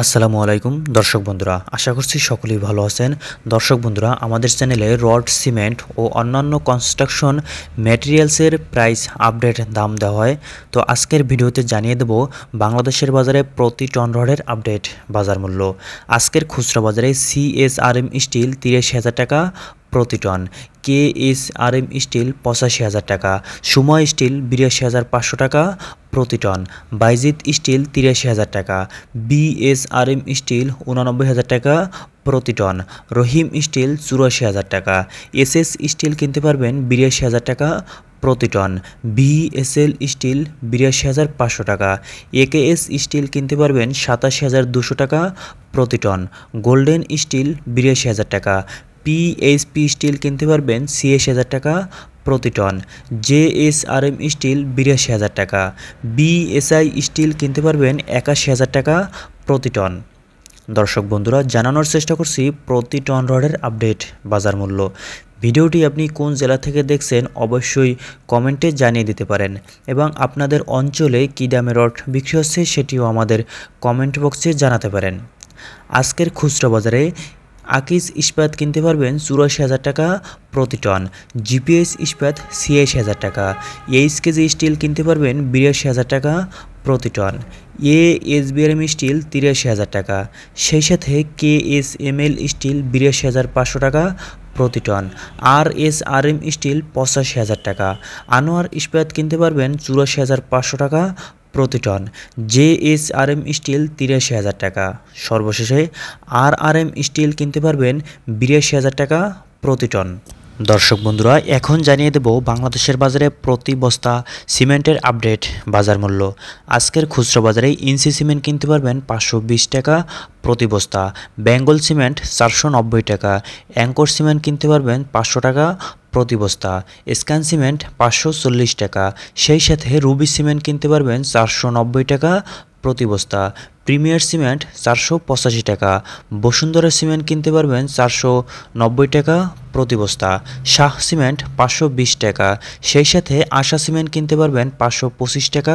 আসসালামু আলাইকুম দর্শক বন্ধুরা, আশা করছি সকলেই ভালো আছেন। দর্শক বন্ধুরা, আমাদের চ্যানেলে রড, সিমেন্ট ও অন্যান্য কনস্ট্রাকশন ম্যাটেরিয়ালসের প্রাইস আপডেট দাম দেওয়া হয়। তো আজকের ভিডিওতে জানিয়ে দেব বাংলাদেশের বাজারে প্রতি টন রডের আপডেট বাজার মূল্য। আজকের খুচরা বাজারে সিএসআরএম স্টিল ৮৩,০০০ টাকা প্রতি টন, কেএসআরএম স্টিল ৮৫,০০০ টাকা, সময় স্টিল ৮২,৫০০ টাকা প্রতি টন, বাইজিৎ স্টিল ৮৩,০০০ টাকা, বিএসআরএম স্টিল ৮৯,০০০ টাকা প্রতি টন, রহিম স্টিল ৮৪,০০০ টাকা, এসএস স্টিল কিনতে পারবেন ৮২,০০০ টাকা প্রতি টন, বিএসএল স্টিল ৮২,৫০০ টাকা, একেএস স্টিল কিনতে পারবেন ৮৭,২০০ টাকা প্রতি টন, গোল্ডেন স্টিল ৮২,০০০ টাকা, পিএইচপি স্টিল কিনতে পারবেন ৮৬,০০০ টাকা প্রতি টন, জেএসআরএম স্টিল ৮২,০০০ টাকা, বিএসআই স্টিল কিনতে পারবেন ৮১,০০০ টাকা প্রতি টন। দর্শক বন্ধুরা, জানানোর চেষ্টা করছি প্রতি টন রডের আপডেট বাজার মূল্য। ভিডিওটি আপনি কোন জেলা থেকে দেখছেন অবশ্যই কমেন্টে জানিয়ে দিতে পারেন, এবং আপনাদের অঞ্চলে কী দামে রড বিক্রি হচ্ছে সেটিও আমাদের কমেন্ট বক্সে জানাতে পারেন। আজকের খুচরা বাজারে আকিজ ইস্পাত কিনতে পারবেন ৮৪,০০০ টাকা প্রতি টন, জিপিএস ইস্পাত ৮৬,০০০ টাকা, এইচকেজি স্টিল কিনতে পারবেন ৮২,০০০ টাকা প্রতি টন, এএসবিআরএম স্টিল ৮৩,০০০ টাকা, সেই সাথে কেএসএমএল স্টিল ৮২,৫০০ টাকা প্রতি টন, আরএসআরএম স্টিল ৮৫,০০০ টাকা, আনোয়ার ইস্পাত কিনতে পারবেন ৮৪,৫০০ টাকা প্রতি টন, জেএসআরএম স্টিল ৮৩,০০০ টাকা, সর্বশেষে আরআরএম স্টিল কিনতে পারবেন ৮২,০০০ টাকা প্রতি টন। দর্শক বন্ধুরা, এখন জানিয়ে দেব বাংলাদেশের বাজারে প্রতি বস্তা সিমেন্টের আপডেট বাজার মূল্য। আজকের খুচরা বাজারে ইনসি সিমেন্ট কিনতে পারবেন ৫২০ টাকা প্রতি বস্তা, বেঙ্গল সিমেন্ট ৪৯০ টাকা, অ্যাঙ্কর সিমেন্ট কিনতে পারবেন ৫০০ টাকা প্রতি বস্তা, স্ক্যান সিমেন্ট ৫৪০ টাকা, সেই সাথে রুবি সিমেন্ট কিনতে পারবেন ৪৯০ টাকা প্রতি বস্তা, প্রিমিয়ার সিমেন্ট ৪৮৫ টাকা, বসুন্ধরা সিমেন্ট কিনতে পারবেন ৪৯০ টাকা প্রতি বস্তা, শাহ সিমেন্ট ৫২০ টাকা, সেই সাথে আশা সিমেন্ট কিনতে পারবেন ৫২৫ টাকা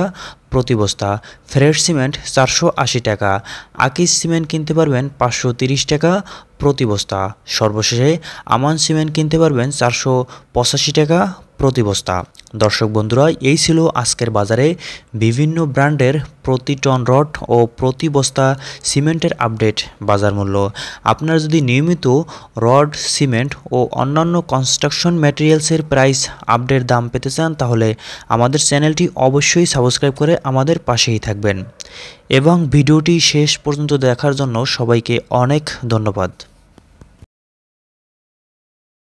প্রতি বস্তা, ফ্রেশ সিমেন্ট ৪৮০ টাকা, আকিজ সিমেন্ট কিনতে পারবেন ৫৩০ টাকা প্রতি বস্তা, সর্বশেষে আমান সিমেন্ট কিনতে পারবেন ৪৮৫ টাকা প্রতি বস্তা। দর্শক বন্ধুরা, এই ছিল আজকের বাজারে বিভিন্ন ব্র্যান্ডের প্রতি টন রড ও প্রতি বস্তা সিমেন্টের আপডেট বাজার মূল্য। আপনারা যদি নিয়মিত রড, সিমেন্ট ও অন্যান্য কনস্ট্রাকশন ম্যাটেরিয়ালসের প্রাইস আপডেট দাম পেতে চান, তাহলে আমাদের চ্যানেলটি অবশ্যই সাবস্ক্রাইব করে আমাদের পাশেই থাকবেন, এবং ভিডিওটি শেষ পর্যন্ত দেখার জন্য সবাইকে অনেক ধন্যবাদ।